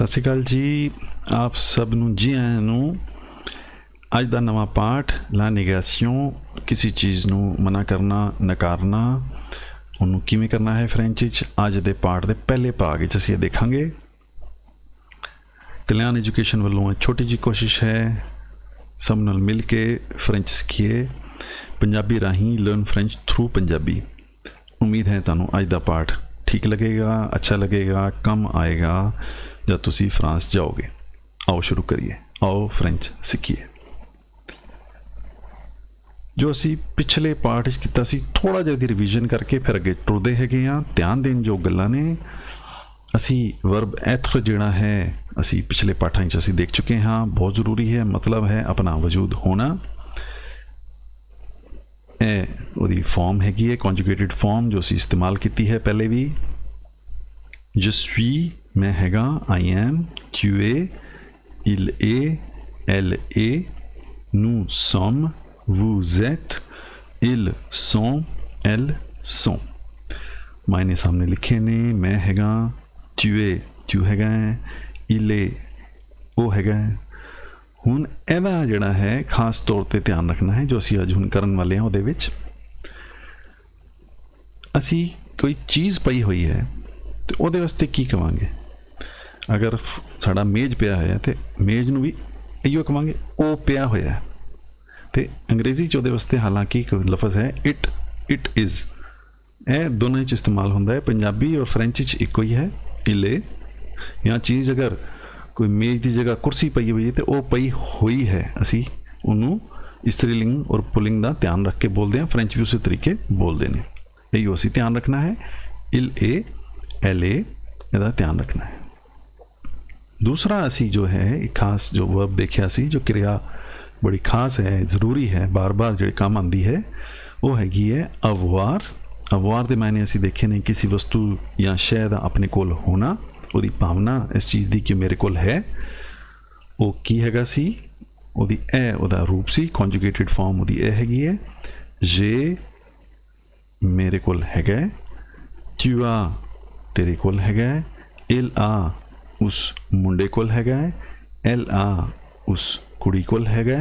ਸਤਿ ਸ਼੍ਰੀ ਅਕਾਲ ਜੀ, ਆਪ ਸਭ ਨੂੰ ਜੀ ਆਇਆਂ ਨੂੰ। ਅੱਜ ਦਾ ਨਵਾਂ ਪਾਠ ਲਾ ਨੇਗੇਸ਼ਨ, ਕਿਸੇ ਚੀਜ਼ ਨੂੰ ਮਨਾ ਕਰਨਾ, ਨਕਾਰਨਾ, ਉਹਨੂੰ ਕਿਵੇਂ ਕਰਨਾ ਹੈ ਫ੍ਰੈਂਚ ਵਿੱਚ। ਅੱਜ ਦੇ ਪਾਠ ਦੇ ਪਹਿਲੇ ਭਾਗ ਵਿੱਚ ਅਸੀਂ ਇਹ ਦੇਖਾਂਗੇ। ਕਲਿਆਣ ਐਜੂਕੇਸ਼ਨ ਵੱਲੋਂ ਛੋਟੀ ਜਿਹੀ ਕੋਸ਼ਿਸ਼ ਹੈ, ਸਭ ਨਾਲ ਮਿਲ ਕੇ ਫ੍ਰੈਂਚ ਸਿੱਖੀਏ ਪੰਜਾਬੀ ਰਾਹੀਂ। Learn French through Punjabi. ਉਮੀਦ ਹੈ ਤੁਹਾਨੂੰ ਅੱਜ ਦਾ ਪਾਠ ਠੀਕ ਲੱਗੇਗਾ, ਅੱਛਾ ਲੱਗੇਗਾ, ਕੰਮ ਆਏਗਾ जब तुसी फ्रांस जाओगे। आओ शुरू करिए, आओ फ्रेंच सीखिए। जो असी पिछले पाठ किया सी, थोड़ा जिहा रिवीजन करके फिर अगे टुरदे हैगे हाँ। ध्यान देन जो गल्लां ने, असी वर्ब एथर जिहड़ा है असी पिछले पाठां च असी देख चुके हाँ। बहुत ज़रूरी है, मतलब है अपना वजूद होना। ਉਹਦੀ फॉर्म हैगी है कॉन्जुगेटेड फॉर्म, जो असी इस्तेमाल की है पहले भी। je suis, मैं हैगा, I am, tu es, il est, elle est, nous sommes, vous êtes, ils sont, elles sont। मायने सामने लिखे ने। मैं हैगा, tu es, tu हैगा, il est, वो हैगा। हुण ਇਹਦਾ ਜਿਹੜਾ ਹੈ ਖਾਸ ਤੌਰ ਤੇ ਧਿਆਨ ਰੱਖਣਾ ਹੈ, ਜੋ ਅਸੀਂ ਅੱਜ ਹੁਣ ਕਰਨ ਵਾਲੇ ਹਾਂ। ਉਹਦੇ ਵਿੱਚ ਅਸੀਂ ਕੋਈ ਚੀਜ਼ ਪਈ ਹੋਈ ਹੈ ਤੇ ਉਹਦੇ ਵਾਸਤੇ ਕੀ ਕਵਾਂਗੇ। ਅਗਰ ਸਾਡਾ ਮੇਜ਼ ਪਿਆ ਹੋਇਆ ਤੇ ਮੇਜ਼ ਨੂੰ ਵੀ ਇਹੋ ਕਵਾਂਗੇ, ਉਹ ਪਿਆ ਹੋਇਆ। ਤੇ ਅੰਗਰੇਜ਼ੀ 'ਚ ਉਹਦੇ ਵਾਸਤੇ ਹਾਲਾਂਕਿ ਇੱਕ ਲਫ਼ਜ਼ ਹੈ ਇਟ, ਇਟ ਇਜ਼। ਇਹ ਦੋਨਾਂ 'ਚ ਇਸਤੇਮਾਲ ਹੁੰਦਾ ਹੈ। ਪੰਜਾਬੀ ਔਰ ਫ੍ਰੈਂਚ 'ਚ ਇੱਕੋ ਹੀ ਹੈ, ਇਲੇ। ਜਾਂ ਚੀਜ਼ ਅਗਰ ਕੋਈ ਮੇਜ਼ ਦੀ ਜਗ੍ਹਾ ਕੁਰਸੀ ਪਈ ਹੋਈ ਹੈ ਤੇ ਉਹ ਪਈ ਹੋਈ ਹੈ, ਅਸੀਂ ਉਹਨੂੰ ਇਸਤਰੀਲਿੰਗ ਔਰ ਪੁਲਿੰਗ ਦਾ ਧਿਆਨ ਰੱਖ ਕੇ ਬੋਲਦੇ ਹਾਂ। ਫ੍ਰੈਂਚ ਵੀ ਉਸੇ ਤਰੀਕੇ ਬੋਲਦੇ ਨੇ। ਇਹੋ ਅਸੀਂ ਧਿਆਨ ਰੱਖਣਾ ਹੈ। ਇਲ ਏ, एल ए, ਇਹਦਾ ਧਿਆਨ ਰੱਖਣਾ ਹੈ। दूसरा असी जो है एक खास जो वर्ब देखा सी, जो क्रिया बड़ी खास है, ज़रूरी है, बार बार जो काम आती है, वो हैगी है अववार। अववार के मायने असी देखे ने किसी वस्तु या शय का अपने कोल होना, उसकी भावना इस चीज़ की कि मेरे कोल है। वो की हैगा सी, ਉਹਦੀ ए ਉਹਦਾ रूप सी, कॉन्जुगेटेड फॉर्म ਉਹਦੀ ए हैगी है। जे मेरे कोल हैगा, tu as तेरे कोल हैगा, il a उस मुंडे कोल हैगा, elle a उस कुड़ी कोल हैगा,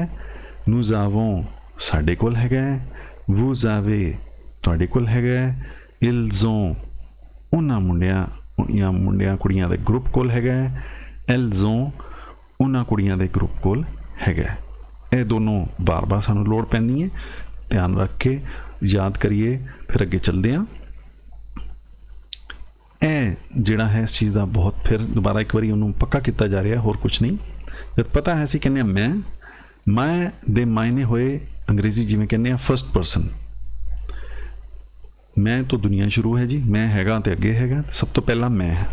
nous avons साडे कोल हैगा, vous avez तुहाडे कोल हैगा, ils ont उन्हां मुंडियां या मुंडियां कुड़ियां दे ग्रुप कोल हैगा, elles ont उन्हां कुड़ियां दे ग्रुप कोल हैगा। ये दोनों बार बार सानू लोड़ पैंदी है, ध्यान रख के याद करिए, फिर अगे चलते हैं। ਇਹ ਜਿਹੜਾ ਹੈ ਇਸ ਚੀਜ਼ ਦਾ ਬਹੁਤ ਫਿਰ ਦੁਬਾਰਾ ਇੱਕ ਵਾਰੀ ਉਹਨੂੰ ਪੱਕਾ ਕੀਤਾ ਜਾ ਰਿਹਾ, ਹੋਰ ਕੁਝ ਨਹੀਂ। ਜਦ ਪਤਾ ਹੈ ਅਸੀਂ ਕਹਿੰਦੇ ਹਾਂ ਮੈਂ ਦੇ ਮਾਇਨੇ ਹੋਏ ਅੰਗਰੇਜ਼ੀ ਜਿਵੇਂ ਕਹਿੰਦੇ ਹਾਂ ਫਸਟ ਪਰਸਨ। ਮੈਂ ਤੋਂ ਦੁਨੀਆ ਸ਼ੁਰੂ ਹੈ ਜੀ, ਮੈਂ ਹੈਗਾ ਤੇ ਅੱਗੇ ਹੈਗਾ, ਸਭ ਤੋਂ ਪਹਿਲਾਂ ਮੈਂ ਹੈ।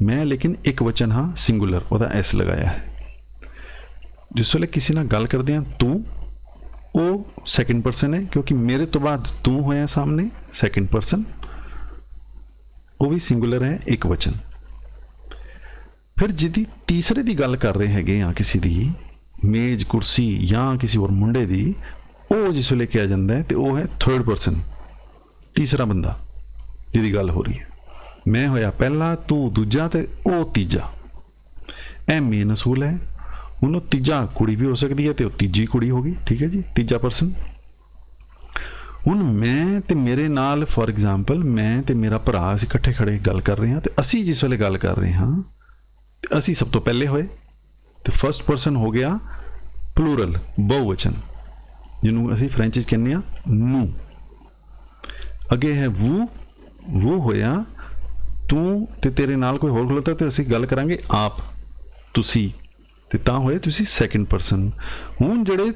ਮੈਂ ਲੇਕਿਨ ਇੱਕ ਵਚਨ ਹਾਂ, ਸਿੰਗੂਲਰ, ਉਹਦਾ ਐਸ ਲਗਾਇਆ ਹੈ। ਜਿਸ ਵੇਲੇ ਕਿਸੇ ਨਾਲ ਗੱਲ ਕਰਦੇ ਹਾਂ ਤੂੰ, ਉਹ ਸੈਕਿੰਡ ਪਰਸਨ ਹੈ, ਕਿਉਂਕਿ ਮੇਰੇ ਤੋਂ ਬਾਅਦ ਤੂੰ ਹੋਇਆ ਸਾਹਮਣੇ, ਸੈਕਿੰਡ ਪਰਸਨ, वो भी सिंगुलर है, एक वचन। फिर जिदी तीसरे की गल कर रहे हैं या किसी दी मेज कुर्सी या किसी और मुंडे की, वो जिस वे कहा जाता है तो वह है थर्ड पर्सन, तीसरा बंदा जिहदी गल हो रही है। मैं होया पहला, तू दूजा ते वो तीजा। यह मेन असूल है। उन्होंने तीजा कुड़ी भी हो सकती है तो तीजी कुड़ी होगी, ठीक है जी, तीजा पर्सन। ਹੁਣ ਮੈਂ ਤੇ ਮੇਰੇ ਨਾਲ ਫॉर एग्जांपल ਮੈਂ ਤੇ ਮੇਰਾ ਭਰਾ ਅਸੀਂ ਇਕੱਠੇ ਖੜੇ ਗੱਲ ਕਰ ਰਹੇ ਹਾਂ, ਤੇ ਅਸੀਂ ਜਿਸ ਵੇਲੇ ਗੱਲ ਕਰ ਰਹੇ ਹਾਂ ਤੇ ਅਸੀਂ ਸਭ ਤੋਂ ਪਹਿਲੇ ਹੋਏ, ਤੇ ਫਸਟ ਪਰਸਨ ਹੋ ਗਿਆ ਪਲੂਰਲ, ਬਹੁਵਚਨ, ਜਿਹਨੂੰ ਅਸੀਂ ਫ੍ਰੈਂਚ ਵਿੱਚ ਕਹਿੰਦੇ ਹਾਂ ਨੂੰ। ਅੱਗੇ ਹੈ वो ਹੋਇਆ ਤੂੰ ਤੇ ਤੇਰੇ ਨਾਲ ਕੋਈ ਹੋਰ ਖਲੋਤਾ ਤੇ ਅਸੀਂ ਗੱਲ ਕਰਾਂਗੇ ਆਪ, ਤੁਸੀਂ, ਤੇ ਤਾਂ ਹੋਏ ਤੁਸੀਂ ਸੈਕਿੰਡ ਪਰਸਨ। ਹੁਣ ਜਿਹੜੇ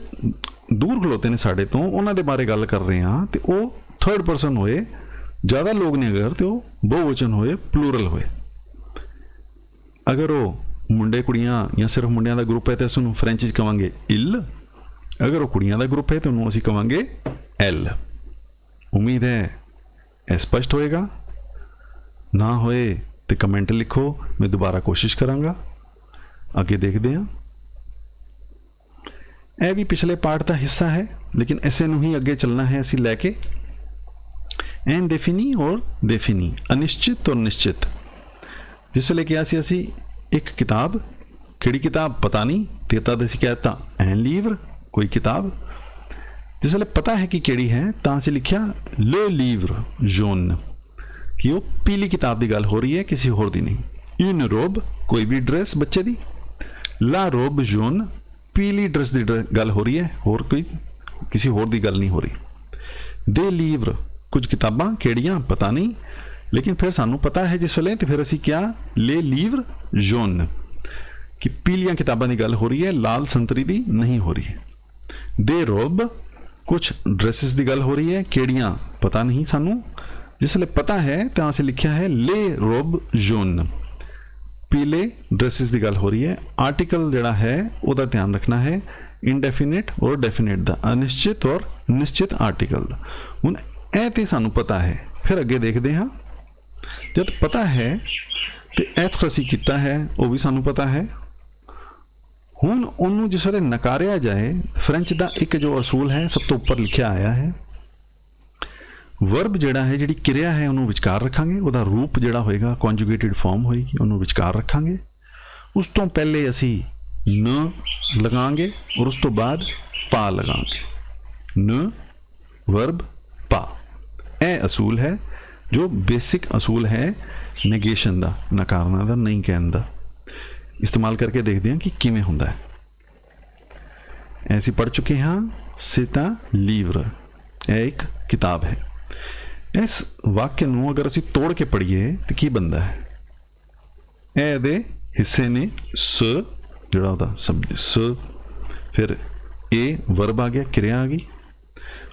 दूर खलोते ने साढ़े तो उन्होंने बारे गल कर रहे हैं तो वो थर्ड पर्सन होए, ज़्यादा लोग ने अगर तो बहुवचन होए, प्लूरल होए। अगर वो मुंडे कुड़ियां या सिर्फ मुंडियां दा ग्रुप है तो उसनूं फ्रेंच कहांगे इल। अगर वो कुड़ियां दा ग्रुप है तो उन्होंने असीं कहांगे एल। उम्मीद है यह स्पष्ट होएगा। ना होए तो कमेंट लिखो, मैं दोबारा कोशिश करांगा। आगे देखते हैं। यह भी पिछले पाठ का हिस्सा है, लेकिन ऐसे नूं ही अगे चलना है असी लैके। इनडेफिनी और डेफिनी, अनिश्चित और निश्चित। जिस वे कहा असी एक किताब, किहड़ी किताब पता नहीं, ते तद असीं कहता एन लीवर कोई किताब। जिसले पता है कि किहड़ी है तां असीं लिखिया ले लीवर जौन, कि वो पीली किताब की गल हो रही है, किसी होर दी नहीं। इन रोब कोई भी ड्रेस बच्चे दी, ला रोब जौन पीली ड्रेस की गल हो रही है, होर कोई किसी होर दी गल नहीं हो रही। दे लीवर कुछ किताबां किहड़ियां पता नहीं, लेकिन फिर सानू पता है जिस वेले, तो फिर असीं क्या ले लीवर जौन, कि पीलियां किताबां की गल हो रही है, लाल संतरी दी नहीं हो रही। दे रोब कुछ ड्रेसिस की गल हो रही है, किहड़ियां पता नहीं सानू, जिसले पता है तो असीं लिखिया है ले रोब जौन, पीले ड्रेसिस की गल हो रही है। आर्टिकल जिहड़ा है उसका ध्यान रखना है, इनडेफिनिट और डेफिनिट दा, अनिश्चित और निश्चित आर्टिकल दा। हुण ਇਹ ਤੇ ਸਾਨੂੰ पता है, फिर अगे देखते हाँ। जब पता है तो एथ असीं कीता है, वो भी सानू पता है। हुण उन्होंने जिस वेले नकारिया जाए, फ्रेंच का एक जो असूल है सब तो उपर लिखिया आया है, वर्ब जिहड़ा है, जिहड़ी क्रिया है उन्होंने विचकार रखांगे, उसका रूप जिहड़ा होएगा कॉन्जुगेटेड फॉर्म होएगी, उन्होंने विचकार रखांगे। उस तो पहले असीं न लगांगे और उस तो बाद पा लगांगे, न वर्ब पा। यह असूल है जो बेसिक असूल है नेगेशन का, नकारना का, नहीं कहने का। इस्तेमाल करके देखते हैं कि किमें हुंदा है। ऐसी पढ़ चुके हाँ सीता लीवर, यह एक किताब है। इस वाक्य नूं अगर असीं तोड़ के पढ़िए तो की बनता है, ए दे हिस्से ने स जिहड़ा उहदा शब्द स, फिर ए वर्ब आ गया, क्रिया आ गई,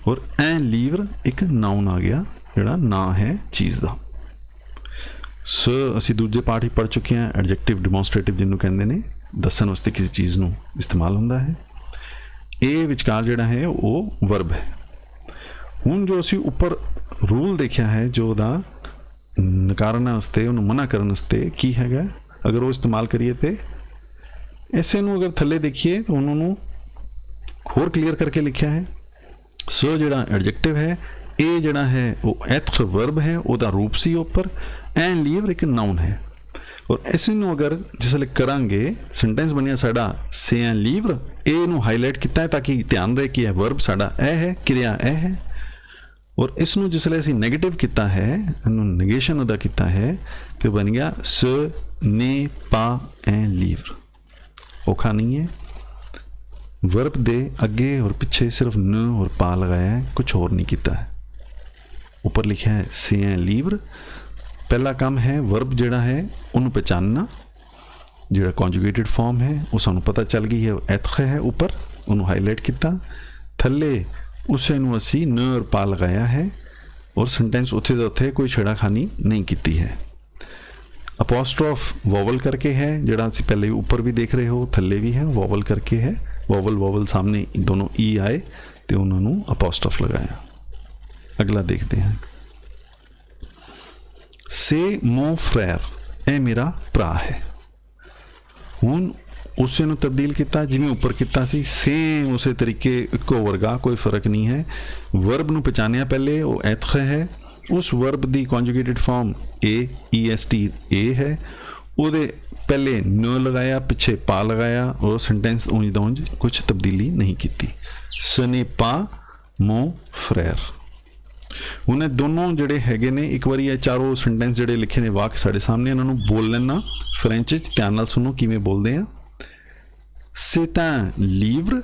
और ए लीवर एक नाउन आ गया जिहड़ा ना है चीज़ का। स असीं दूजे पाठ ही पढ़ चुके हैं, एडजैक्टिव डिमोनस्ट्रेटिव जिन्हों कहते हैं, दस्सण वास्ते किसी चीज़ नूं इस्तेमाल हुंदा है। ए विचकार जिहड़ा है वो वर्ब है। हुण जो असीं उपर रूल देखिया है जो उहदा नकारन वास्ते, उहनूं मना करन वास्ते की हैगा, अगर वो इस्तेमाल करिए तो ऐसे नूं अगर थल्ले देखिए तो उन्होंने होर क्लीयर करके लिखा है। स जिहड़ा एडजैक्टिव है, ए जिहड़ा है वो एथ वर्ब है, उहदा रूप सी उपर, एन लीवर एक नाउन है। और इसे नूं अगर जिसले करांगे सेंटेंस बनिया साडा से एन लीवर, ए नूं हाईलाइट किया है ताकि ध्यान रहे कि वर्ब साडा ए है, क्रिया ए है। और इसनूं जिसले असीं नैगेटिव किया है, नेगेशन उहदा किया है, तो बन गया स ने पा एन लीवर। औखा नहीं है, वर्ब दे अगे और पिछे सिर्फ न और पा लगाया है, कुछ और नहीं किया है। ऊपर लिखा है से एन लीवर। पहला काम है वर्ब जिहड़ा है उन्होंने पहचानना, जिहड़ा कॉन्जुगेटेड फॉर्म है वो सानू पता चल गई है, एथ है ऊपर, उन्होंने हाईलाइट किया, थल्ले उसे नूं असीं न और पा लगाया है, और सेंटेंस उत्थे दे उत्थे कोई छेड़ाखानी नहीं की है। अपोस्ट्रोफ वॉवल करके है, जिहड़ा असीं पहले ऊपर भी देख रहे हो, थल्ले भी है, वॉवल करके है, वॉवल वॉवल सामने दोनों ई आए तो उन्होंने अपोस्ट्रोफ लगाया। अगला देखते हैं, से मो फ्रैर, ए मेरा भरा है। हुण उसे नूं तब्दील किया जिवें ऊपर किया सी, सेम उस तरीके इको वर्गा, कोई फर्क नहीं है। वर्ब नूं पहचानिया पहले वो एथ है, उस वर्ब की conjugated form A E S T A है, उहदे पहले न लगाया, पिछे पा लगाया, और सेंटेंस ऊंज दा ऊंज कुछ तब्दीली नहीं की। सने पा मो फ्रैर। उन्हें दोनों जिहड़े हैगे ने, एक बार ये चारों सेंटेंस जिहड़े लिखे ने वाक्य साढ़े सामने, इन्हों बोल लेना फ्रेंच च, ध्यान नाल सुनो किवें बोलदे हैं। C'est un livre,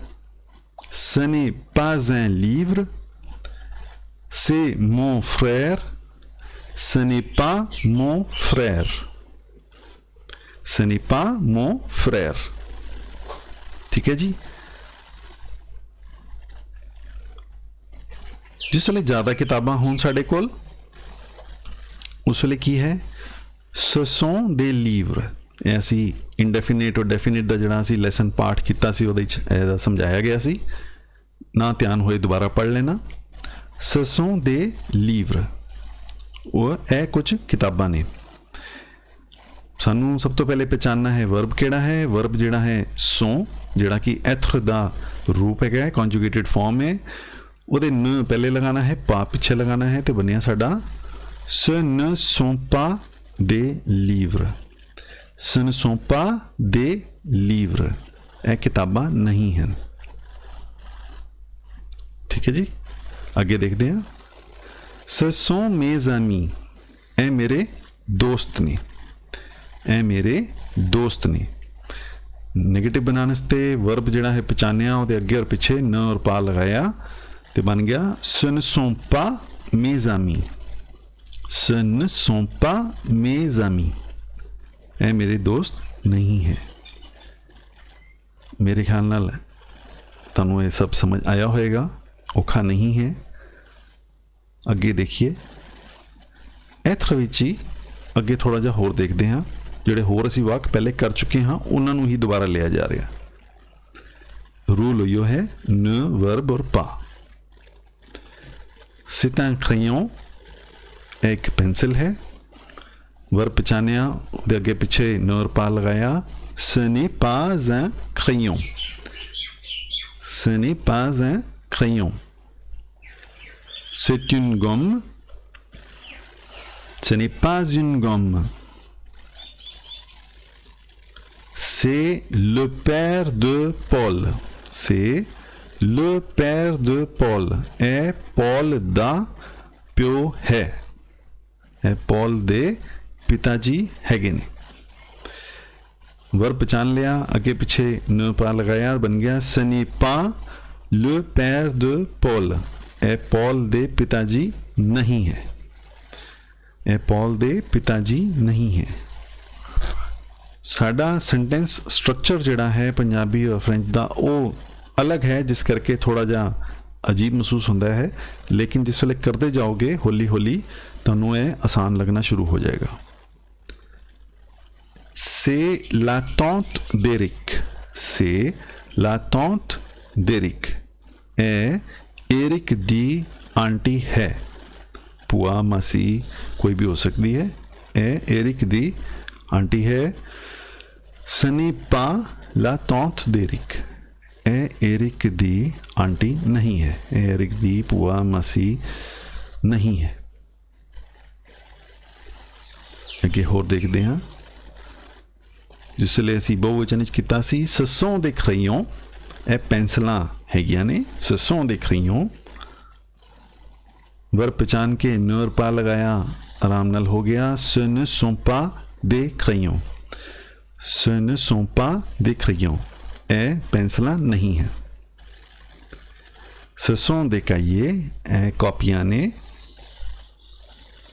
ce n'est pas un livre, c'est mon frère, ce n'est pas mon frère, ce n'est pas mon frère। ठीक है जी। जिस वेले ज़्यादा किताबां होण साडे कोल, उस वेले की है ce sont des livres। असी इंडेफिनेट और डेफिनेट का जिहड़ा असी लैसन पाठ किया सी उहदे च समझाया गया सी, ना ध्यान होए दोबारा पढ़ लेना। ce sont des livres, वो ए कुछ किताबां ने। सानू सब तो पहले पहचानना है वर्ब केड़ा है। वर्ब जिहड़ा है सो, जिहड़ा कि एथ दा रूप है, कॉन्जुगेटेड फॉर्म है, उहदे न पहले लगाना है, पा पिछे लगाना है, तो बनिया साडा ce ne sont pas des livres। Ce ne sont pas des livres, ਇਹ किताबां नहीं हैं। ठीक है जी, आगे देखते हैं। Ce sont mes amis, ਇਹ मेरे दोस्त ने, ਇਹ मेरे दोस्त ने। नेगेटिव बनाने से वर्ब जिहड़ा है पहचानिया ਉਹਦੇ ਅੱਗੇ और पिछे न और पा लगाया तो बन गया ce ne sont pas mes amis, ce ne sont pas mes amis, ਇਹ मेरे दोस्त नहीं है। मेरे ख्याल नाल तुहानूं ये सब समझ आया होएगा, औखा नहीं है। ਅੱਗੇ देखिए ਇੱਥੇ ਵਿੱਚ ਹੀ ਅੱਗੇ थोड़ा ਜਿਹਾ ਹੋਰ देखते हैं। ਜਿਹੜੇ ਹੋਰ ਅਸੀਂ ਵਾਕ ਪਹਿਲੇ ਕਰ ਚੁੱਕੇ ਹਾਂ ਉਹਨਾਂ ਨੂੰ ਹੀ ਦੁਬਾਰਾ ਲਿਆ ਜਾ ਰਿਹਾ। रूल यो है ne, verbe और pas। C'est un crayon, एक पेंसिल है। वर्ब पहचानिया ਉਹਦੇ ਅੱਗੇ ਪਿੱਛੇ ne और pas लगाया। Ce n'est pas un crayon, ce n'est pas un crayon। C'est une gomme, ce n'est pas une gomme। C'est le père de Paul, c'est le père de Paul, et Paul da ਪਿਓ है, ਇਹ Paul ਦੇ पिता जी हैगे ने। Verb पहचान लिया, आगे पीछे न पा लगाया, बन गया ce n'est pas le père de Paul, ਇਹ पॉल ਦੇ पिताजी नहीं है, ਇਹ पॉल ਦੇ पिताजी नहीं है। साडा सेंटेंस स्ट्रक्चर जिहड़ा है पंजाबी और फ्रेंच का वो अलग है, जिस करके थोड़ा जा अजीब महसूस होता है, लेकिन जिस वेले करते जाओगे हौली हौली तुहानूं ये आसान लगना शुरू हो जाएगा। C'est la tante d'Eric, c'est la tante d'Eric, ਇਹ एरिक दी आंटी है। भूआ मासी कोई भी हो सकती है, ਇਹ एरिक दी आंटी है। Ce n'est pas la tante d'Eric, ਇਹ एरिक दी आंटी नहीं है, ਇਹ एरिक दी भूआ मासी नहीं है। ਅੱਗੇ ਹੋਰ ਦੇਖਦੇ ਹਾਂ। जिसले असी बहुवचन किया सी ce sont des crayons, ਇਹ ਪੈਨਸਲਾਂ ਹੈਗੀਆਂ ਨੇ, ce sont des crayons। Verb पहचान के न और पा लगाया, आराम नाल हो गया ce ne sont pas des crayons, ce ne sont pas des crayons, ਇਹ ਪੈਨਸਲਾਂ नहीं है। ce sont des cahiers, ਇਹ ਕਾਪੀਆਂ ਨੇ,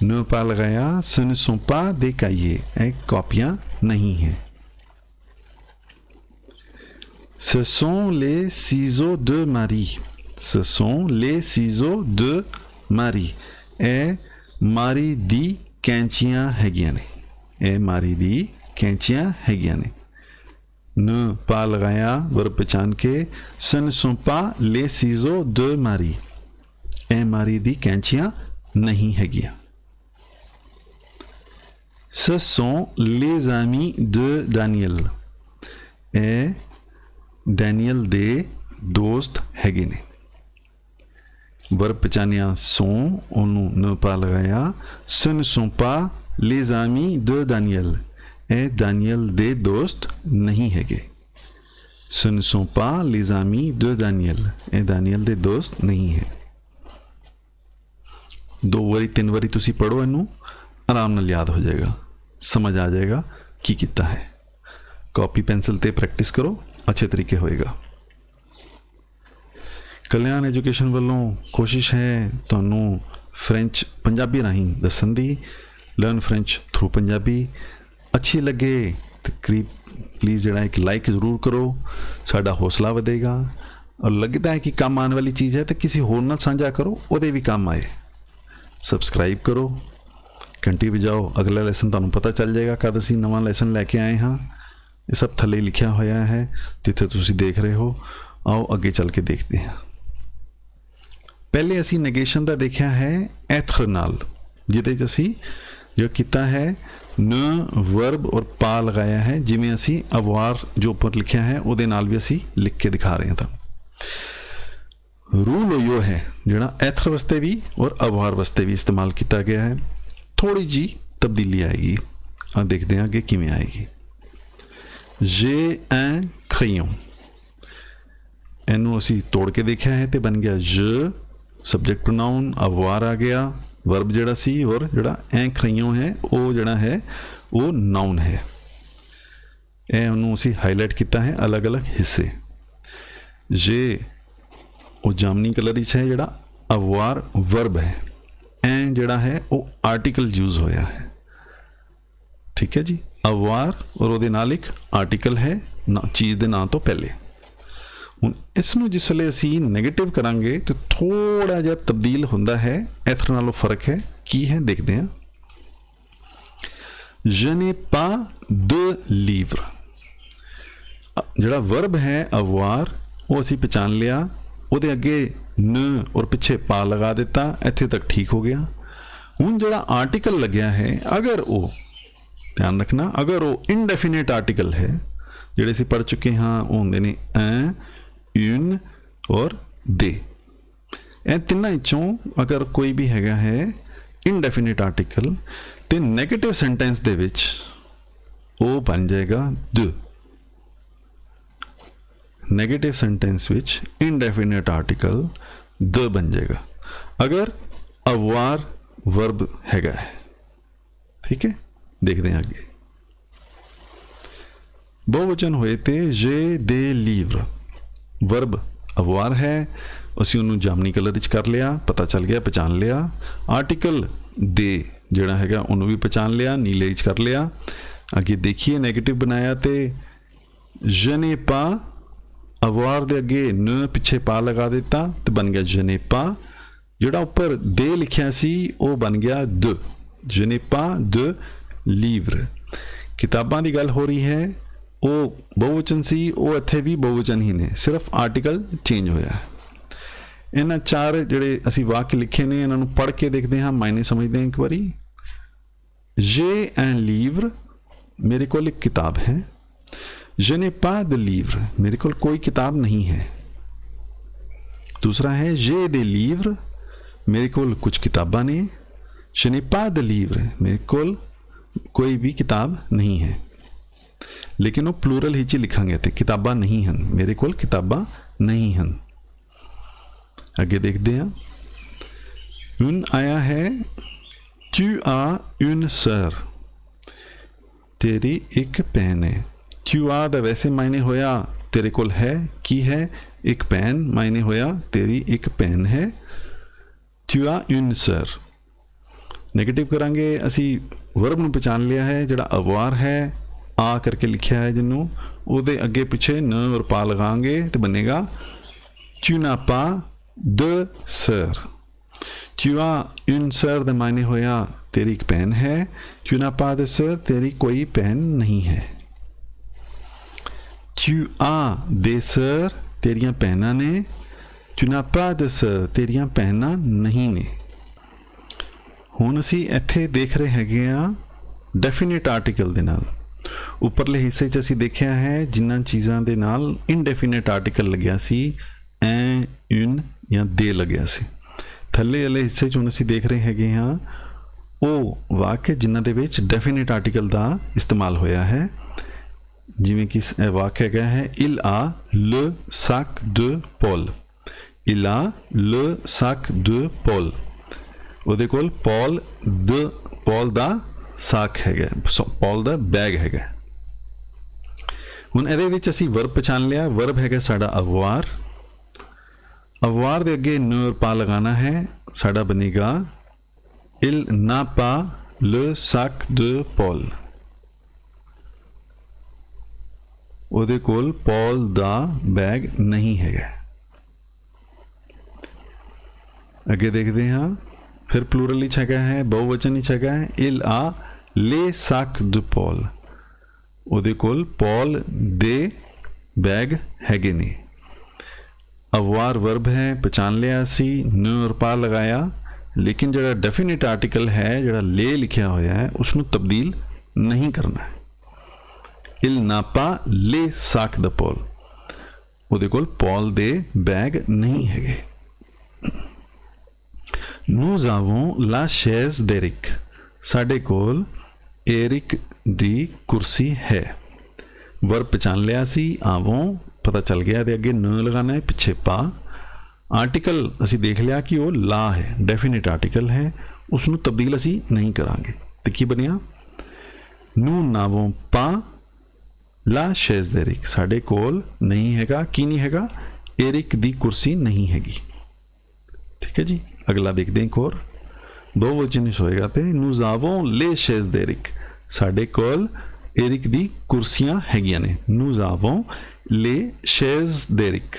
न पा लगाया ce ne sont pas des cahiers, ਇਹ ਕਾਪੀਆਂ नहीं है। Ce sont les ciseaux de Marie, ce sont les ciseaux de Marie, ਇਹ ਮਾਰੀ ਦੀ ਕੈਂਚੀਆਂ ਹੈਗੀਆਂ ਨੇ, ਇਹ ਮਾਰੀ ਦੀ ਕੈਂਚੀਆਂ ਹੈਗੀਆਂ ਨੇ। न पा लगाया, वर्ब पहचान के ce ne sont pas les ciseaux de Marie, ਇਹ ਮਾਰੀ ਦੀ ਕੈਂਚੀਆਂ नहीं हैगियां। Ce sont les amis de Daniel, ਇਹ डैनियल दे दोस्त हैगे ने। वर्ब पहचानिया sont, ਉਹਨੂੰ न पा लगाया ce ne sont pas les amis de Daniel, ਇਹ दानियल दे दोस्त नहीं हैगे। ce ne sont pas les amis de Daniel, ਇਹ दानियल दे दोस्त नहीं है। दो बारी तीन बारी तुसी पढ़ो, इनू आराम नाल याद हो जाएगा, समझ आ जाएगा की किता है। कॉपी पेंसिल ते प्रैक्टिस करो, अच्छे तरीके होएगा। कल्याण एजुकेशन वालों कोशिश है तुहानू फ्रेंच पंजाबी राही दसन दी। Learn French through Punjabi. अच्छी लगे तो करीब प्लीज़ जरा एक लाइक ज़रूर करो, साडा हौसला वधेगा। और लगता है कि काम आने वाली चीज़ है तो किसी होर नाल साझा करो, उहदे भी काम आए। सबसक्राइब करो, घंटी बजाओ, अगला लैसन तुहानू पता चल जाएगा कद असीं नवां लैसन लैके आए हाँ। ये सब थले लिखा होया है जिथे तुसी देख रहे हो। आओ अगे चल के देखते हैं। पहले असी नेगेशन का देखा है एथर नाल, जिहदे च असी जो किया है न वर्ब और पा लगाया है, जिमें असी अवार जो ऊपर लिखा है उहदे नाल भी असी लिख के दिखा रहे हैं। रूल यो है जिहड़ा एथर वास्ते भी और अवार वास्ते भी इस्तेमाल किया गया है। थोड़ी जी तब्दीली आएगी, देखते हैं आगे किवें आएगी। j'ai un crayon। ਇਹਨੂੰ ਅਸੀਂ ਤੋੜ ਕੇ ਦੇਖਿਆ ਹੈ ਤੇ ਬਣ ਗਿਆ je, ਸਬਜੈਕਟ ਪ੍ਰੋਨਾउਨ, avoir ਆ ਗਿਆ, ਵਰਬ ਜਿਹੜਾ ਸੀ, ਔਰ ਜਿਹੜਾ un crayon ਹੈ ਉਹ ਜਿਹੜਾ ਹੈ ਉਹ ਨਾउन ਹੈ। ਇਹ ਉਹਨੂੰ ਅਸੀਂ ਹਾਈਲਾਈਟ ਕੀਤਾ ਹੈ ਅਲੱਗ-ਅਲੱਗ ਹਿੱਸੇ। ਜੇ ਉਹ ਜਾਮਨੀ ਕਲਰ ਵਿੱਚ ਹੈ ਜਿਹੜਾ avoir ਵਰਬ ਹੈ, ਐ ਜਿਹੜਾ ਹੈ ਉਹ ਆਰਟੀਕਲ ਯੂਜ਼ ਹੋਇਆ ਹੈ। ਠੀਕ ਹੈ ਜੀ, avoir ਔਰ ਉਹਦੇ ਨਾਲ ਇੱਕ ਆਰਟੀਕਲ ਹੈ ਚੀਜ਼ ਦੇ ਨਾਂ ਤੋਂ ਪਹਿਲੇ। ਹੁਣ ਇਸ ਨੂੰ ਜਿਸ ਵੇਲੇ ਅਸੀਂ ਨੈਗੇਟਿਵ ਕਰਾਂਗੇ ਤਾਂ ਥੋੜਾ ਜਿਹਾ ਤਬਦੀਲ ਹੁੰਦਾ ਹੈ, ਇਸ ਨਾਲੋਂ ਫਰਕ ਹੈ। ਕੀ ਹੈ ਦੇਖਦੇ ਹਾਂ। Je n'ai pas de livre, ਜਿਹੜਾ ਵਰਬ ਹੈ avoir ਉਹ ਅਸੀਂ ਪਛਾਣ ਲਿਆ, ਉਹਦੇ ਅੱਗੇ ਨ ਔਰ ਪਿੱਛੇ ਪਾ ਲਗਾ ਦਿੱਤਾ, ਇੱਥੇ ਤੱਕ ਠੀਕ ਹੋ ਗਿਆ। ਹੁਣ ਜਿਹੜਾ ਆਰਟੀਕਲ ਲੱਗਿਆ ਹੈ, ਅਗਰ ਉਹ ਧਿਆਨ ਰੱਖਣਾ, ਅਗਰ ਉਹ ਇਨਡੈਫੀਨਿਟ ਆਰਟੀਕਲ ਹੈ, ਜਿਹੜੇ ਅਸੀਂ ਪੜ੍ਹ ਚੁੱਕੇ ਹਾਂ, ਉਹ ਹੁੰਦੇ ਨੇ un, une ਔਰ ਦੇ। ਇਹ ਤਿੰਨਾਂ ਵਿੱਚੋਂ ਅਗਰ ਕੋਈ ਵੀ ਹੈਗਾ ਹੈ ਇਨਡੈਫੀਨਿਟ ਆਰਟੀਕਲ ਤੇ ਨੈਗੇਟਿਵ ਸੈਂਟੈਂਸ ਦੇ ਵਿੱਚ ਉਹ ਬਣ ਜਾਏਗਾ ਦ। ਨੈਗੇਟਿਵ ਸੈਂਟੈਂਸ ਵਿੱਚ ਇਨਡੈਫੀਨਿਟ ਆਰਟੀਕਲ ਦ ਬਣ ਜਾਏਗਾ ਅਗਰ avoir ਵਰਬ ਹੈਗਾ ਹੈ। ਠੀਕ ਹੈ, ਦੇਖਦੇ ਹਾਂ ਅੱਗੇ। ਬਹੁਵਚਨ ਹੋਏ ਤੇ ਜੇ ਦੇ ਲੀਵਰ, ਵਰਬ avoir ਹੈ, ਅਸੀਂ ਉਹਨੂੰ ਜਾਮਨੀ ਕਲਰ ਵਿੱਚ ਕਰ ਲਿਆ, ਪਤਾ ਚੱਲ ਗਿਆ, ਪਛਾਣ ਲਿਆ। ਆਰਟੀਕਲ ਦੇ ਜਿਹੜਾ ਹੈਗਾ ਉਹਨੂੰ ਵੀ ਪਛਾਣ ਲਿਆ, ਨੀਲੇ ਵਿੱਚ ਕਰ ਲਿਆ। ਅੱਗੇ ਦੇਖੀਏ ਨੈਗੇਟਿਵ ਬਣਾਇਆ ਤੇ je n'ai pas, avoir ਦੇ ਅੱਗੇ ਨ ਪਿੱਛੇ ਪਾ ਲਗਾ ਦਿੱਤਾ ਤੇ ਬਣ ਗਿਆ je n'ai pas। ਜਿਹੜਾ ਉੱਪਰ ਦੇ ਲਿਖਿਆ ਸੀ ਉਹ ਬਣ ਗਿਆ ਦ। je n'ai pas de livre। ਕਿਤਾਬਾਂ ਦੀ ਗੱਲ ਹੋ ਰਹੀ ਹੈ, ਉਹ ਬਹੁਵਚਨ ਸੀ, ਉਹ ਇੱਥੇ ਵੀ ਬਹੁਵਚਨ ਹੀ ਨੇ, ਸਿਰਫ ਆਰਟੀਕਲ ਚੇਂਜ ਹੋਇਆ। ਇਹਨਾਂ ਚਾਰ ਜਿਹੜੇ ਅਸੀਂ ਵਾਕ ਲਿਖੇ ਨੇ ਇਹਨਾਂ ਨੂੰ ਪੜ੍ਹ ਕੇ ਦੇਖਦੇ ਹਾਂ, ਮਾਇਨੇ ਸਮਝਦੇ ਹਾਂ ਇੱਕ ਵਾਰੀ। j'ai un livre, मेरे को एक किताब है। je n'ai pas de livre, मेरे को कोई किताब नहीं है। दूसरा है j'ai des livres, मेरे को कुछ किताबां ने। je n'ai pas de livre, मेरे को कोई भी किताब नहीं है। लेकिन वो प्लूरल ही च लिखांगे ते किताबां नहीं हैं, मेरे को किताबां नहीं हैं। आगे देखते हैं। une आया है tu as une sœur, तेरी एक बहन है। tu as ਦਾ वैसे मायने होया तेरे कोल है की है, एक बहन मायने होया तेरी एक बहन है। tu as une sœur। Negative करांगे ਅਸੀਂ ਵਰਬ ਨੂੰ ਪਛਾਣ ਲਿਆ ਹੈ, ਜਿਹੜਾ avoir ਹੈ ਆ ਕਰਕੇ ਲਿਖਿਆ ਹੈ ਜਿਹਨੂੰ, ਉਹਦੇ ਅੱਗੇ ਪਿੱਛੇ ਨ ਔਰ ਪਾ ਲਗਾਵਾਂਗੇ ਤੇ ਬਣੇਗਾ tu n'as pas de sœur। tu as une sœur ਦਾ ਮਾਇਨੇ ਹੋਇਆ तेरी एक बहन है। tu n'as pas de sœur, तेरी कोई बहन नहीं है। tu as des sœurs, तेरियां बहना ने। tu n'as pas de sœur, तेरियां बहना नहीं ने। ਹੁਣ ਅਸੀਂ ਇੱਥੇ ਦੇਖ ਰਹੇ ਹੈਗੇ ਆ ਡੈਫੀਨਿਟ ਆਰਟੀਕਲ ਦੇ ਨਾਲ। ਉੱਪਰਲੇ ਹਿੱਸੇ 'ਚ ਅਸੀਂ ਦੇਖਿਆ ਹੈ ਜਿਨ੍ਹਾਂ ਚੀਜ਼ਾਂ ਦੇ ਨਾਲ ਇਨਡੈਫੀਨਿਟ ਆਰਟੀਕਲ ਲੱਗਿਆ ਸੀ, ਐ, ਉਨ ਜਾਂ ਦੇ ਲੱਗਿਆ ਸੀ। ਥੱਲੇ ਵਾਲੇ ਹਿੱਸੇ 'ਚ ਹੁਣ ਅਸੀਂ ਦੇਖ ਰਹੇ ਹੈਗੇ ਹਾਂ ਉਹ ਵਾਕ ਜਿਨ੍ਹਾਂ ਦੇ ਵਿੱਚ ਡੈਫੀਨਿਟ ਆਰਟੀਕਲ ਦਾ ਇਸਤੇਮਾਲ ਹੋਇਆ ਹੈ। ਜਿਵੇਂ ਕਿ ਇਹ ਵਾਕ ਹੈਗਾ ਹੈ il a le sac de Paul। il a le sac de Paul, ਉਹਦੇ ਕੋਲ ਪੌਲ ਦਾ ਸਾਕ ਹੈਗਾ, ਪੌਲ ਦਾ ਬੈਗ ਹੈਗਾ। ਹੁਣ ਇਹਦੇ ਵਿੱਚ ਅਸੀਂ ਵਰਬ ਪਛਾਣ ਲਿਆ, ਵਰਬ ਹੈਗਾ ਸਾਡਾ avoir। avoir ਦੇ ਅੱਗੇ ਨ ਔਰ ਪਾ ਲਗਾਣਾ ਹੈ, ਸਾਡਾ ਬਣੇਗਾ il n'a pas le sac de Paul। ਉਹਦੇ ਕੋਲ ਪੌਲ ਦਾ ਬੈਗ ਨਹੀਂ ਹੈਗਾ। ਅੱਗੇ ਦੇਖਦੇ ਹਾਂ। फिर प्लूरल ही हैगा है, बहुवचन ही हैगा है il a les sacs de Paul। ਉਹਦੇ ਕੋਲ ਪੌਲ ਦੇ ਬੈਗ ਹੈਗੇ ਨੇ। avoir वर्ब है, पहचान लिया सी, न और पा लगाया, लेकिन ਜਿਹੜਾ डेफिनेट आर्टिकल है ਜਿਹੜਾ ले लिखਿਆ ਹੋਇਆ ਹੈ ਉਸ ਨੂੰ ਤਬਦੀਲ नहीं करना है। il n'a pas les sacs de Paul, ਉਹਦੇ ਕੋਲ ਪੌਲ ਦੇ ਬੈਗ ਨਹੀਂ ਹੈਗੇ। nous avons la chaise d'Eric, ਸਾਡੇ ਕੋਲ एरिक दी कुर्सी है। वर्ब पहचान लिया सी आवों पता चल गया ते अगे न लगाना है पिछे पा आर्टिकल असी देख लिया कि वो ला है डेफिनेट आर्टिकल है उसनों तब्दील असी नहीं करांगे तो की बनिया नू नावों पा ला शेज देरिक साडे कोल नहीं हैगा की नहीं हैगा एरिक दी कुर्सी नहीं हैगी ठीक है जी अगला देखते हैं एक और दो वचन होएगा तो nous avons les chaises d'Eric साडे कोल एरिक दी कुर्सियां हैगियां ने nous avons les chaises d'Eric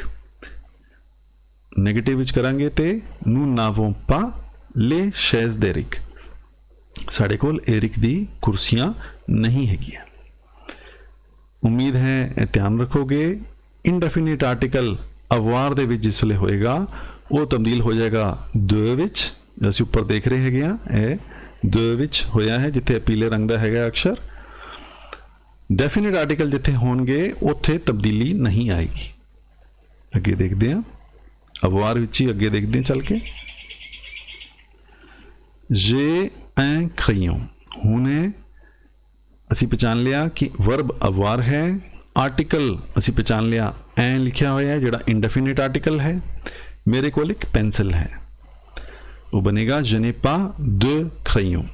negative विच करांगे ते nous n'avons pas les chaises d'Eric साडे कोल एरिक दी कुर्सियां नहीं हैगियां उम्मीद है ध्यान रखोगे इनडेफिनिट आर्टिकल अवार दे विच जिसले होएगा वो तब्दील हो जाएगा द विच ਅਸੀਂ ਉੱਪਰ ਦੇਖ ਰਹੇ ਹੈਗੇ ਆ ਇਹ ਦ ਵਿੱਚ ਹੋਇਆ ਹੈ ਜਿੱਥੇ ਪੀਲੇ ਰੰਗ ਦਾ ਹੈਗਾ ਅਕਸ਼ਰ ਡੈਫੀਨਿਟ ਆਰਟੀਕਲ ਜਿੱਥੇ ਹੋਣਗੇ ਉੱਥੇ ਤਬਦੀਲੀ ਨਹੀਂ ਆਏਗੀ ਅੱਗੇ ਦੇਖਦੇ ਹਾਂ ਅਵਾਰ ਵਿੱਚ ਹੀ ਅੱਗੇ ਦੇਖਦੇ ਹਾਂ ਚੱਲ ਕੇ j'ai un crayon ਹੁਣੇ ਅਸੀਂ ਪਛਾਣ ਲਿਆ ਕਿ ਵਰਬ ਅਵਾਰ ਹੈ ਆਰਟੀਕਲ ਅਸੀਂ ਪਛਾਣ ਲਿਆ ਐ ਲਿਖਿਆ ਹੋਇਆ ਹੈ ਜਿਹੜਾ ਇਨਡੈਫੀਨਿਟ ਆਰਟੀਕਲ है मेरे को एक पेंसिल है वो बनेगा je n'ai pas de crayon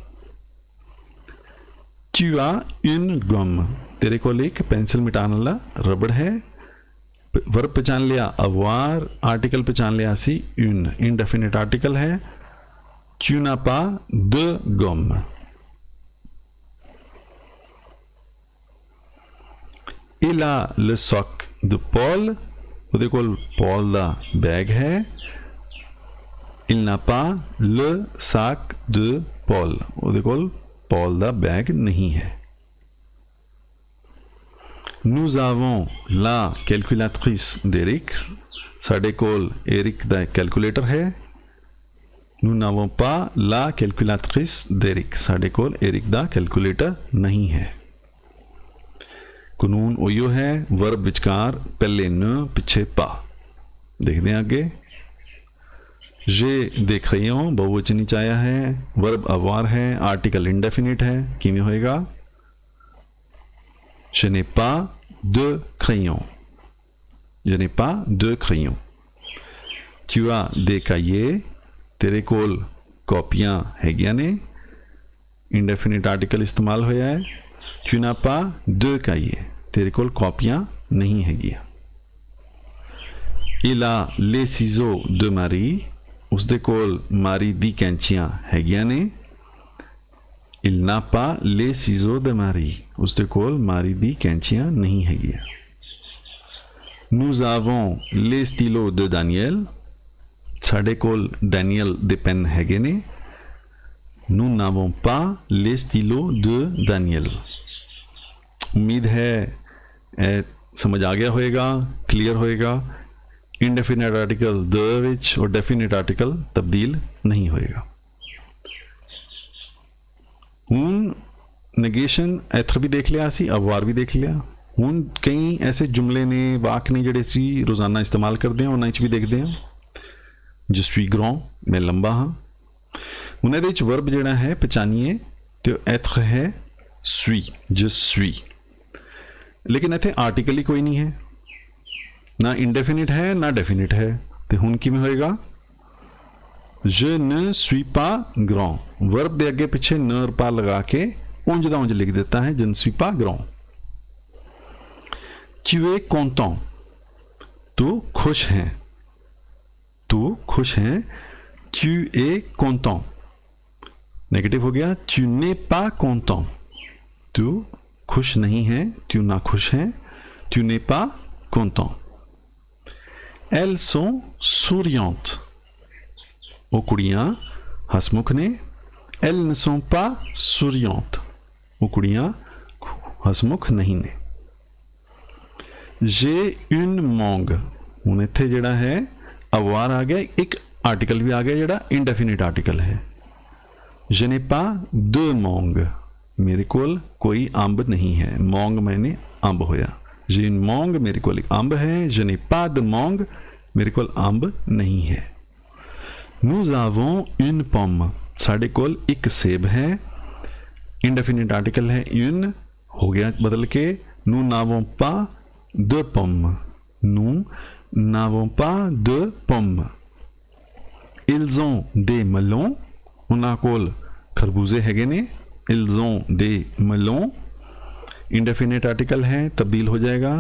tu as une gomme तेरे को एक पेंसिल मिटाने वाला रबड़ है वर्ब पहचान लिया avoir आर्टिकल पहचान लिया सी une indefinite आर्टिकल है tu n'as pas de gomme il a le sac de Paul ਉਹਦੇ ਕੋਲ ਪੌਲ ਦਾ बैग है il n'a pas le sac de Paul ਉਹਦੇ ਕੋਲ ਪੌਲ ਦਾ बैग नहीं है nous avons la calculatrice d'Eric ਸਾਡੇ ਕੋਲ एरिक ਦਾ कैलकुलेटर है nous n'avons pas la calculatrice d'Eric ਸਾਡੇ ਕੋਲ एरिक ਦਾ कैलकुलेटर नहीं है कानून ओयो है वर्ब विचकार पहले न पिछे पा देखते हैं आगे जे देख रही हूँ बहुवचनी चाया है वर्ब अवार है आर्टिकल इंडेफिनिट है किमें होएगा je n'ai pas de crayon je n'ai pas de crayon tu as des cahiers तेरे कोल कॉपियां हैगियां ने इंडेफिनिट आर्टिकल इस्तेमाल होया है tu n'as pas de cahiers तेरे कोल कॉपियां नहीं हैगियां il a les ciseaux de Marie उसदे कोल मारी दी कैंचियां हैगियां ने il n'a pas les ciseaux de Marie उसदे कोल मारी दी कैंचियां नहीं हैगियां nous avons les stylos de Daniel साडे कोल डैनियल दे पेन हैगे ने nous n'avons pas les stylos de Daniel उम्मीद है समझ आ गया होएगा क्लियर होएगा इनडेफिनिट आर्टिकल द विच और डेफिनिट आर्टिकल तब्दील नहीं होएगा हुन नेगेशन एथर भी देख लिया सी अवार भी देख लिया हुन कई ऐसे जुमले ने वाक ने जिहड़े सी रोजाना इस्तेमाल करते हैं उन्हां विच भी देखते हैं je suis grand मैं लंबा हाँ उन्हें दे विच वर्ब जिहड़ा है पहचानिए तो एथर है suis je suis लेकिन इत्थे आर्टिकल ही कोई नहीं है ना इंडेफिनिट है ना डेफिनिट है तो हुन किवें होएगा je ne suis pas grand verb दे अगे पिछे न और पा लगा के उंज दा उंज लिख देता है je ne suis pas grand tu es content तू खुश है तू खुश है tu es content नेगेटिव हो गया tu n'es pas content तू खुश नहीं है tu ना खुश है tu n'es pas content elles sont souriantes वो कुड़ियां हसमुख ने elles ne sont pas souriantes वो कुड़ियां हसमुख नहीं ने j'ai une mangue हुण इत्थे जिहड़ा है अवार आ गया एक आर्टिकल भी आ गया जिहड़ा इंडेफिनिट आर्टिकल है je n'ai pas de mangue मेरे कोल कोई अंब नहीं है मोंग मैंने अंब होया j'ai une mangue मेरे कोल एक अंब है je n'ai pas de mangue मेरे कोल अंब नहीं है nous avons une pomme साडे कोल एक सेब है इंडेफिनिट आर्टिकल है une हो गया बदल के nous n'avons pas de pommes, nous n'avons pas de pommes। ils ont des melons, ਉਹਨਾਂ ਕੋਲ ਖਰਬੂਜ਼ੇ ਹੈਗੇ ਨੇ, ils ont des melons। Indefinite article है, तब्दील हो जाएगा,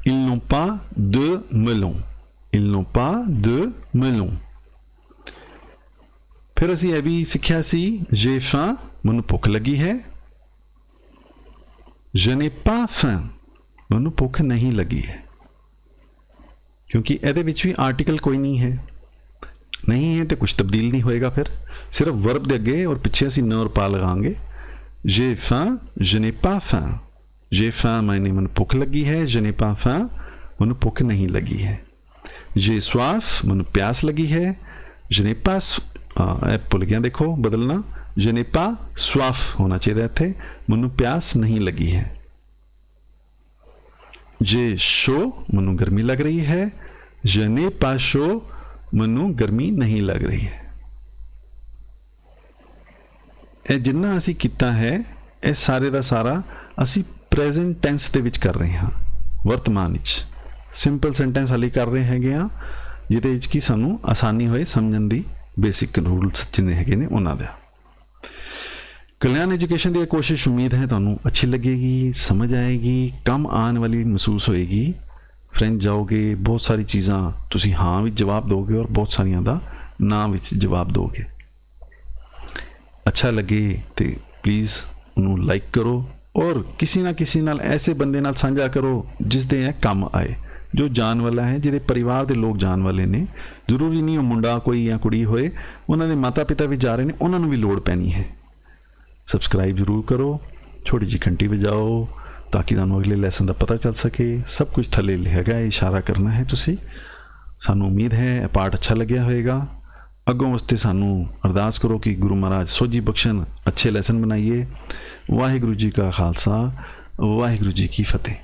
ils n'ont pas de melons, ils n'ont pas de melons। फिर ਅਸੀਂ ਇਹ ਵੀ ਸਿੱਖਿਆ ਸੀ, j'ai faim, ਮੈਨੂੰ ਭੁੱਖ ਲੱਗੀ ਹੈ, je n'ai pas faim, ਮੈਨੂੰ ਭੁੱਖ ਨਹੀਂ ਲੱਗੀ ਹੈ, क्योंकि ਇਹਦੇ ਵਿੱਚ ਵੀ आर्टिकल कोई नहीं है, नहीं है तो कुछ तब्दील नहीं होएगा, फिर सिर्फ वर्ब दे अगे और पिछे ਅਸੀਂ न और पा लगाएंगे। j'ai faim, je n'ai pas faim, j'ai faim मैंने ਮੈਨੂੰ ਭੁੱਖ ਲੱਗੀ है, je n'ai pas faim ਮੈਨੂੰ ਭੁੱਖ नहीं लगी है। j'ai soif ਮੈਨੂੰ प्यास लगी है, je n'ai pas भुल गया, देखो बदलना, je n'ai pas soif होना चाहिए इत्थे, ਮੈਨੂੰ प्यास नहीं लगी है। j'ai chaud ਮੈਨੂੰ गर्मी लग रही है, je n'ai pas chaud ਮੈਨੂੰ गर्मी नहीं लग रही है। ਇਹ ਜਿੰਨਾ ਅਸੀਂ ਕੀਤਾ ਹੈ ਇਹ ਸਾਰੇ ਦਾ ਸਾਰਾ ਅਸੀਂ ਪ੍ਰੈਜ਼ੈਂਟ ਟੈਂਸ ਦੇ ਵਿੱਚ ਕਰ ਰਹੇ ਹਾਂ, ਵਰਤਮਾਨ ਵਿੱਚ ਸਿੰਪਲ ਸੈਂਟੈਂਸ ਹਲੀ ਕਰ ਰਹੇ ਹੈਗੇ ਆ, ਜਿਹਦੇ ਵਿੱਚ ਕਿ ਸਾਨੂੰ ਆਸਾਨੀ ਹੋਏ ਸਮਝਣ ਦੀ ਬੇਸਿਕ ਰੂਲਸ ਜਿੰਨੇ ਹੈਗੇ ਨੇ ਉਹਨਾਂ ਦਾ। कल्याण एजुकेशन की कोशिश उम्मीद है तुहानू अच्छी लगेगी, समझ आएगी, कम आने वाली महसूस होएगी। फ्रेंच जाओगे बहुत सारी चीज़ां तुसी हाँ भी जवाब दोगे और बहुत सारियां दा ना विच जवाब दोगे। अच्छा लगे तो प्लीज़ उन्होंने लाइक करो और किसी ना किसी नाल ऐसे बंदे नाल साझा करो जिस दे काम आए, जो जान वाला है, जिहदे परिवार के लोग जान वाले ने। जरूरी नहीं वो मुंडा कोई या कुड़ी होए, उन्होंने माता पिता भी जा रहे हैं, उन्होंने भी लोड़ पैनी है। सबसक्राइब जरूर करो, छोटी जी घंटी बजाओ ताकि तुहानू अगले लैसन का पता चल सके। सब कुछ थले हैगा, इशारा करना है तुसी। सानू उम्मीद है पाठ अच्छा लग्या होएगा। अगों वास्ते सानू अरदास करो कि गुरु महाराज सोझी बख्शन, अच्छे लैसन बनाइए। वाहिगुरू जी का खालसा, वाहिगुरू जी की फतेह।